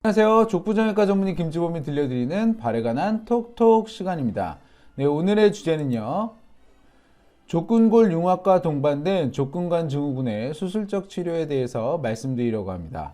안녕하세요. 족부정형외과 전문의 김주범이 들려드리는 발에 관한 톡톡 시간입니다. 네, 오늘의 주제는요. 족근골 융합과 동반된 족근관 증후군의 수술적 치료에 대해서 말씀드리려고 합니다.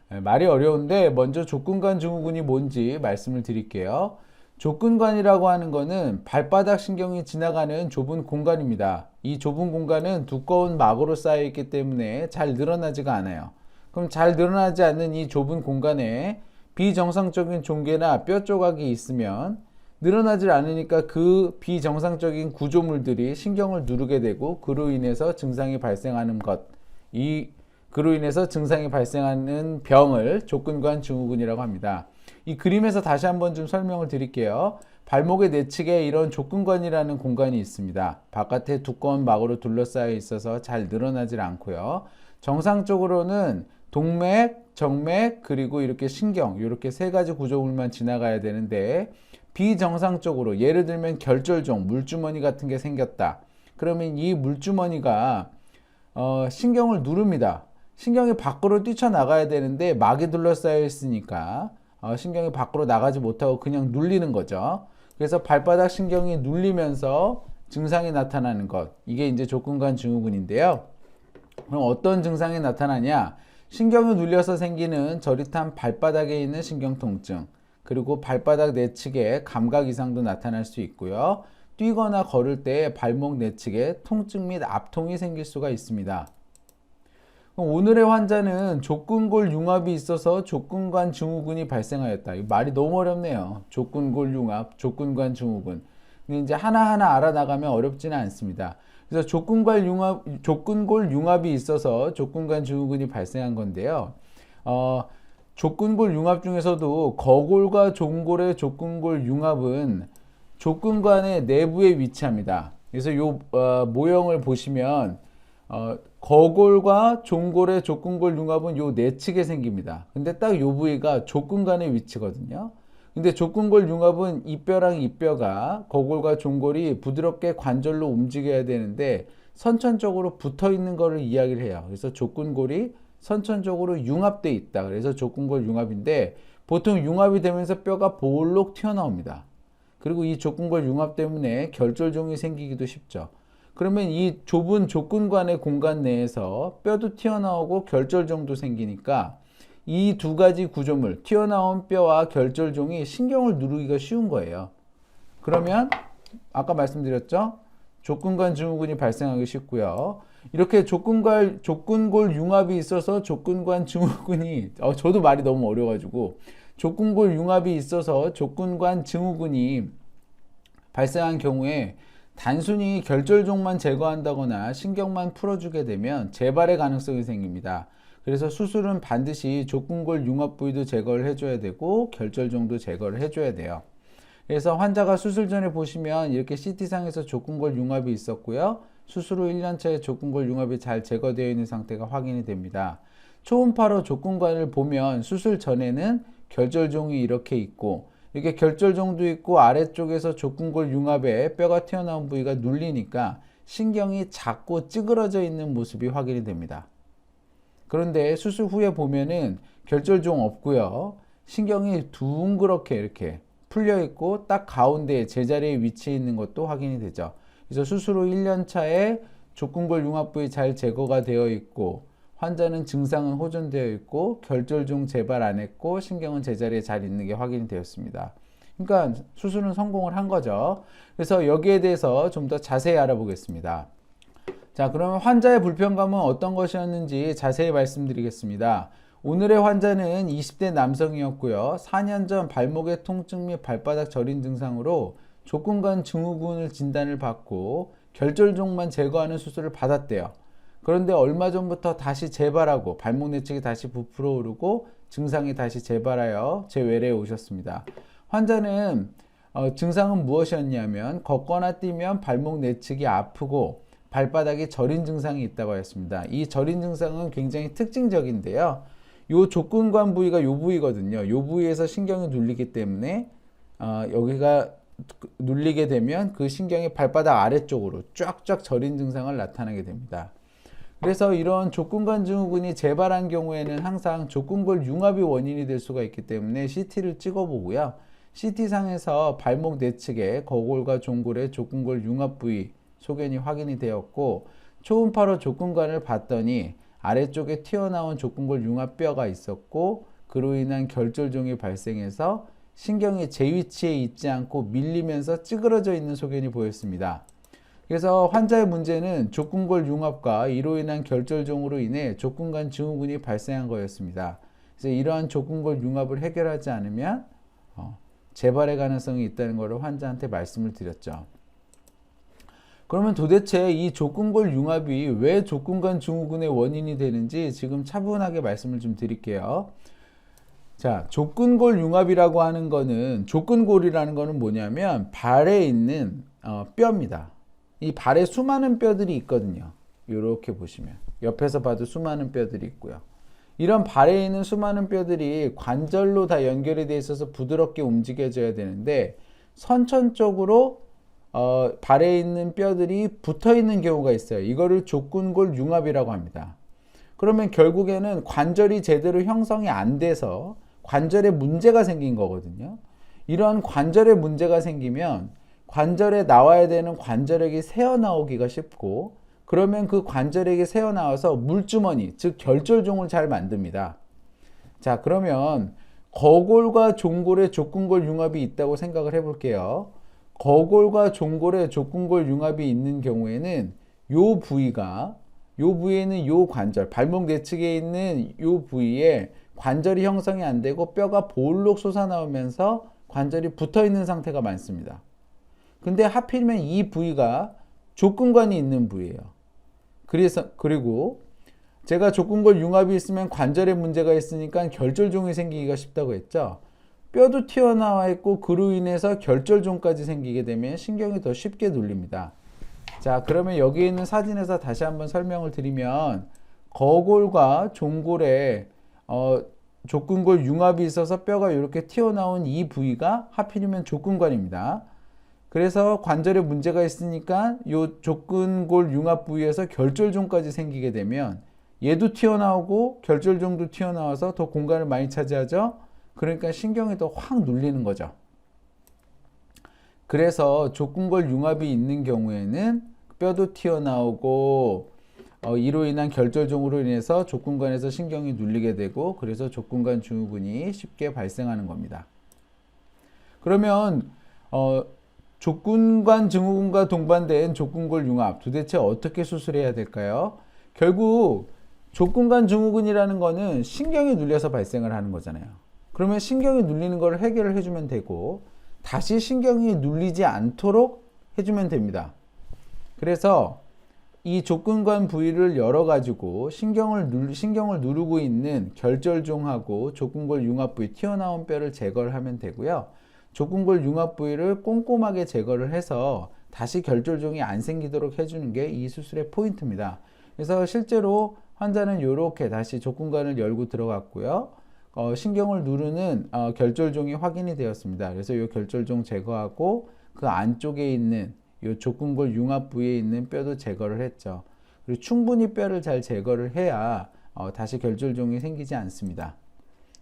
네, 말이 어려운데 먼저 족근관 증후군이 뭔지 말씀을 드릴게요. 족근관이라고 하는 것은 발바닥 신경이 지나가는 좁은 공간입니다. 이 좁은 공간은 두꺼운 막으로 쌓여 있기 때문에 잘 늘어나지가 않아요. 그럼 잘 늘어나지 않는 이 좁은 공간에 비정상적인 종괴나 뼈 조각이 있으면 늘어나질 않으니까 그 비정상적인 구조물들이 신경을 누르게 되고 그로 인해서 증상이 발생하는 것, 그로 인해서 증상이 발생하는 병을 족근관 증후군이라고 합니다. 이 그림에서 다시 한번 좀 설명을 드릴게요. 발목의 내측에 이런 족근관이라는 공간이 있습니다. 바깥에 두꺼운 막으로 둘러싸여 있어서 잘 늘어나질 않고요. 정상적으로는 동맥, 정맥, 그리고 이렇게 신경, 이렇게 세 가지 구조물만 지나가야 되는데 비정상적으로 예를 들면 결절종, 물주머니 같은 게 생겼다. 그러면 이 물주머니가 신경을 누릅니다. 신경이 밖으로 뛰쳐나가야 되는데 막이 둘러싸여 있으니까 신경이 밖으로 나가지 못하고 그냥 눌리는 거죠. 그래서 발바닥 신경이 눌리면서 증상이 나타나는 것, 이게 이제 족근관 증후군인데요. 그럼 어떤 증상이 나타나냐? 신경이 눌려서 생기는 저릿한 발바닥에 있는 신경 통증, 그리고 발바닥 내측에 감각 이상도 나타날 수 있고요. 뛰거나 걸을 때 발목 내측에 통증 및 압통이 생길 수가 있습니다. 오늘의 환자는 족근골 융합이 있어서 족근관 증후군이 발생하였다. 말이 너무 어렵네요. 족근골 융합, 족근관 증후군. 근데 이제 하나하나 알아나가면 어렵지는 않습니다. 그래서 족근골 융합이 있어서 족근관 증후군이 발생한 건데요. 족근골 융합 중에서도 거골과 종골의 족근골 융합은 족근관의 내부에 위치합니다. 그래서 이 모형을 보시면 거골과 종골의 족근골 융합은 요 내측에 생깁니다. 근데 딱 요 부위가 족근관의 위치거든요. 근데 족근골 융합은 이 뼈랑 이 뼈가 거골과 종골이 부드럽게 관절로 움직여야 되는데 선천적으로 붙어 있는 것을 이야기를 해요. 그래서 족근골이 선천적으로 융합돼 있다. 그래서 족근골 융합인데 보통 융합이 되면서 뼈가 볼록 튀어나옵니다. 그리고 이 족근골 융합 때문에 결절종이 생기기도 쉽죠. 그러면 이 좁은 족근관의 공간 내에서 뼈도 튀어나오고 결절종도 생기니까 이 두 가지 구조물, 튀어나온 뼈와 결절종이 신경을 누르기가 쉬운 거예요. 그러면 아까 말씀드렸죠? 족근관 증후군이 발생하기 쉽고요. 이렇게 족근골 융합이 있어서 족근관 증후군이 저도 말이 너무 어려가지고 족근골 융합이 있어서 족근관 증후군이 발생한 경우에 단순히 결절종만 제거한다거나 신경만 풀어주게 되면 재발의 가능성이 생깁니다. 그래서 수술은 반드시 족근골 융합 부위도 제거를 해줘야 되고 결절종도 제거를 해줘야 돼요. 그래서 환자가 수술 전에 보시면 이렇게 CT상에서 족근골 융합이 있었고요. 수술 후 1년차에 족근골 융합이 잘 제거되어 있는 상태가 확인이 됩니다. 초음파로 족근관을 보면 수술 전에는 결절종이 이렇게 있고 이렇게 결절종도 있고 아래쪽에서 족근골 융합에 뼈가 튀어나온 부위가 눌리니까 신경이 작고 찌그러져 있는 모습이 확인이 됩니다. 그런데 수술 후에 보면은 결절종 없고요. 신경이 둥그렇게 이렇게 풀려 있고 딱 가운데 제자리에 위치해 있는 것도 확인이 되죠. 그래서 수술 후 1년 차에 족근골 융합 부위 잘 제거가 되어 있고 환자는 증상은 호전되어 있고 결절종 재발 안 했고 신경은 제자리에 잘 있는 게 확인이 되었습니다. 그러니까 수술은 성공을 한 거죠. 그래서 여기에 대해서 좀 더 자세히 알아보겠습니다. 자, 그러면 환자의 불편감은 어떤 것이었는지 자세히 말씀드리겠습니다. 오늘의 환자는 20대 남성이었고요. 4년 전 발목의 통증 및 발바닥 저림 증상으로 족근관 증후군을 진단을 받고 결절종만 제거하는 수술을 받았대요. 그런데 얼마 전부터 다시 재발하고 발목 내측이 다시 부풀어 오르고 증상이 다시 재발하여 제 외래에 오셨습니다. 환자는 증상은 무엇이었냐면 걷거나 뛰면 발목 내측이 아프고 발바닥에 저린 증상이 있다고 하였습니다. 이 저린 증상은 굉장히 특징적인데요. 이 족근관 부위가 이 부위거든요. 이 부위에서 신경이 눌리기 때문에 여기가 눌리게 되면 그 신경이 발바닥 아래쪽으로 쫙쫙 저린 증상을 나타나게 됩니다. 그래서 이런 족근관 증후군이 재발한 경우에는 항상 족근골 융합이 원인이 될 수가 있기 때문에 CT를 찍어보고요. CT상에서 발목 내측에 거골과 종골의 족근골 융합 부위 소견이 확인이 되었고, 초음파로 족근관을 봤더니 아래쪽에 튀어나온 족근골 융합뼈가 있었고, 그로 인한 결절종이 발생해서 신경이 제 위치에 있지 않고 밀리면서 찌그러져 있는 소견이 보였습니다. 그래서 환자의 문제는 족근골 융합과 이로 인한 결절종으로 인해 족근관 증후군이 발생한 거였습니다. 그래서 이러한 족근골 융합을 해결하지 않으면 재발의 가능성이 있다는 것을 환자한테 말씀을 드렸죠. 그러면 도대체 이 족근골 융합이 왜 족근관 증후군의 원인이 되는지 지금 차분하게 말씀을 좀 드릴게요. 자, 족근골 융합이라고 하는 거는, 족근골이라는 거는 뭐냐면 발에 있는 뼈입니다. 이 발에 수많은 뼈들이 있거든요. 이렇게 보시면 옆에서 봐도 수많은 뼈들이 있고요. 이런 발에 있는 수많은 뼈들이 관절로 다 연결이 되어 있어서 부드럽게 움직여져야 되는데, 선천적으로 발에 있는 뼈들이 붙어 있는 경우가 있어요. 이거를 족근골 융합이라고 합니다. 그러면 결국에는 관절이 제대로 형성이 안 돼서 관절에 문제가 생긴 거거든요. 이런 관절에 문제가 생기면 관절에 나와야 되는 관절액이 새어나오기가 쉽고, 그러면 그 관절액이 새어나와서 물주머니, 즉 결절종을 잘 만듭니다. 자, 그러면 거골과 종골에 족근골 융합이 있다고 생각을 해볼게요. 거골과 종골에 족근골 융합이 있는 경우에는 요 부위에는 요 관절, 발목 내측에 있는 요 부위에 관절이 형성이 안 되고 뼈가 볼록 솟아나오면서 관절이 붙어 있는 상태가 많습니다. 근데 하필이면 이 부위가 족근관이 있는 부위예요. 그리고 제가 족근골 융합이 있으면 관절에 문제가 있으니까 결절종이 생기기가 쉽다고 했죠. 뼈도 튀어나와 있고 그로 인해서 결절종까지 생기게 되면 신경이 더 쉽게 눌립니다. 자, 그러면 여기 있는 사진에서 다시 한번 설명을 드리면, 거골과 종골에 족근골 융합이 있어서 뼈가 이렇게 튀어나온 이 부위가 하필이면 족근관입니다. 그래서 관절에 문제가 있으니까 이 족근골 융합 부위에서 결절종까지 생기게 되면 얘도 튀어나오고 결절종도 튀어나와서 더 공간을 많이 차지하죠. 그러니까 신경이 더 확 눌리는 거죠. 그래서 족근골 융합이 있는 경우에는 뼈도 튀어나오고 이로 인한 결절종으로 인해서 족근관에서 신경이 눌리게 되고, 그래서 족근관 증후군이 쉽게 발생하는 겁니다. 그러면 족근관 증후군과 동반된 족근골 융합, 도대체 어떻게 수술해야 될까요? 결국 족근관 증후군이라는 거는 신경이 눌려서 발생을 하는 거잖아요. 그러면 신경이 눌리는 걸 해결을 해주면 되고, 다시 신경이 눌리지 않도록 해주면 됩니다. 그래서 이 족근관 부위를 열어가지고 신경을 누르고 있는 결절종하고 족근골 융합 부위, 튀어나온 뼈를 제거를 하면 되고요. 족근골 융합 부위를 꼼꼼하게 제거를 해서 다시 결절종이 안 생기도록 해주는 게 이 수술의 포인트입니다. 그래서 실제로 환자는 이렇게 다시 족근관을 열고 들어갔고요. 신경을 누르는 결절종이 확인이 되었습니다. 그래서 이 결절종 제거하고 그 안쪽에 있는 이 족근골 융합 부위에 있는 뼈도 제거를 했죠. 그리고 충분히 뼈를 잘 제거를 해야 다시 결절종이 생기지 않습니다.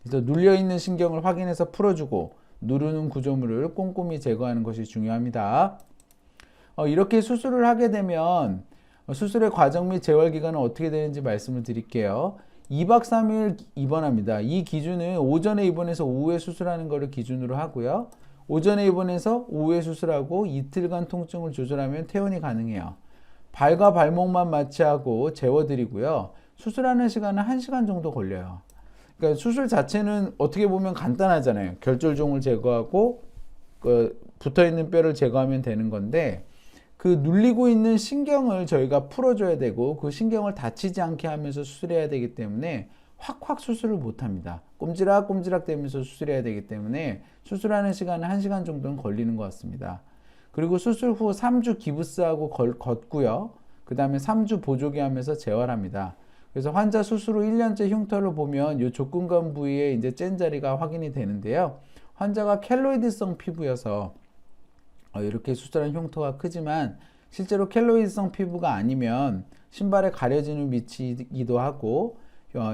그래서 눌려있는 신경을 확인해서 풀어주고 누르는 구조물을 꼼꼼히 제거하는 것이 중요합니다. 이렇게 수술을 하게 되면 수술의 과정 및 재활 기간은 어떻게 되는지 말씀을 드릴게요. 2박 3일 입원합니다. 이 기준은 오전에 입원해서 오후에 수술하는 것을 기준으로 하고요. 오전에 입원해서 오후에 수술하고 이틀간 통증을 조절하면 퇴원이 가능해요. 발과 발목만 마취하고 재워드리고요. 수술하는 시간은 1시간 정도 걸려요. 그러니까 수술 자체는 어떻게 보면 간단하잖아요. 결절종을 제거하고 붙어있는 뼈를 제거하면 되는 건데, 그 눌리고 있는 신경을 저희가 풀어줘야 되고 그 신경을 다치지 않게 하면서 수술해야 되기 때문에 확확 수술을 못합니다. 꼼지락꼼지락 되면서 수술해야 되기 때문에 수술하는 시간은 1시간 정도는 걸리는 것 같습니다. 그리고 수술 후 3주 기부스하고 걷고요. 그 다음에 3주 보조기 하면서 재활합니다. 그래서 환자 수술 후 1년째 흉터를 보면 이 족근관 부위에 이제 짠 자리가 확인이 되는데요. 환자가 켈로이드성 피부여서 이렇게 수술한 흉터가 크지만 실제로 켈로이드성 피부가 아니면 신발에 가려지는 위치이기도 하고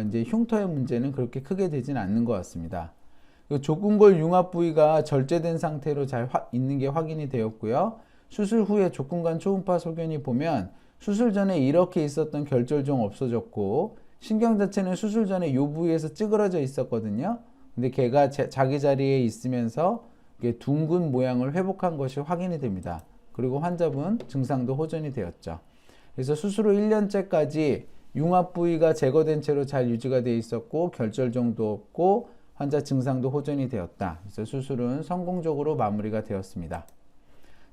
이제 흉터의 문제는 그렇게 크게 되진 않는 것 같습니다. 족근골 융합 부위가 절제된 상태로 잘 있는 게 확인이 되었고요. 수술 후에 족근관 초음파 소견이 보면 수술 전에 이렇게 있었던 결절종 없어졌고 신경 자체는 수술 전에 이 부위에서 찌그러져 있었거든요. 근데 걔가 자기 자리에 있으면서 둥근 모양을 회복한 것이 확인이 됩니다. 그리고 환자분 증상도 호전이 되었죠. 그래서 수술 후 1년째까지 융합 부위가 제거된 채로 잘 유지가 되어 있었고 결절종도 없고 환자 증상도 호전이 되었다. 그래서 수술은 성공적으로 마무리가 되었습니다.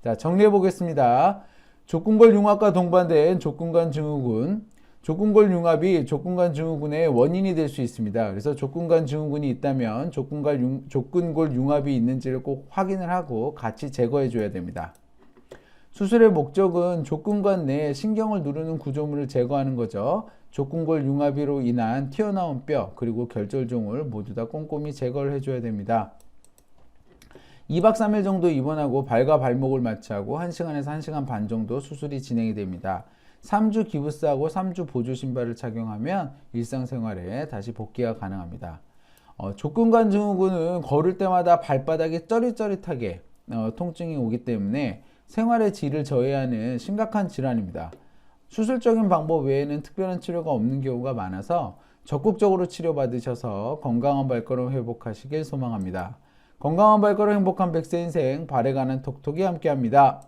자, 정리해 보겠습니다. 족근골 융합과 동반된 족근관 증후군. 족근골 융합이 족근관 증후군의 원인이 될 수 있습니다. 그래서 족근관 증후군이 있다면 족근골 융합이 있는지를 꼭 확인을 하고 같이 제거해 줘야 됩니다. 수술의 목적은 족근관 내에 신경을 누르는 구조물을 제거하는 거죠. 족근골 융합으로 인한 튀어나온 뼈 그리고 결절종을 모두 다 꼼꼼히 제거를 해줘야 됩니다. 2박 3일 정도 입원하고 발과 발목을 마취하고 1시간에서 1시간 반 정도 수술이 진행이 됩니다. 3주 기부스하고 3주 보조 신발을 착용하면 일상생활에 다시 복귀가 가능합니다. 족근관 증후군은 걸을 때마다 발바닥이 쩌릿쩌릿하게 통증이 오기 때문에 생활의 질을 저해하는 심각한 질환입니다. 수술적인 방법 외에는 특별한 치료가 없는 경우가 많아서 적극적으로 치료받으셔서 건강한 발걸음 회복하시길 소망합니다. 건강한 발걸음 행복한 100세 인생 발에 관한 톡톡이 함께합니다.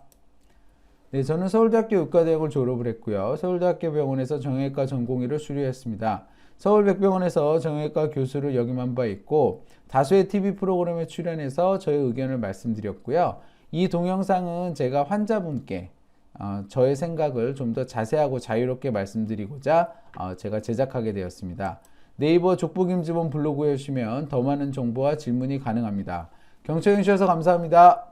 네, 저는 서울대학교 의과대학을 졸업을 했고요. 서울대학교 병원에서 정형외과 전공의를 수료했습니다. 서울백병원에서 정형외과 교수를 역임한 바 있고 다수의 TV 프로그램에 출연해서 저의 의견을 말씀드렸고요. 이 동영상은 제가 환자분께 저의 생각을 좀 더 자세하고 자유롭게 말씀드리고자 제가 제작하게 되었습니다. 네이버 족보김지본 블로그에 오시면 더 많은 정보와 질문이 가능합니다. 경청해 주셔서 감사합니다.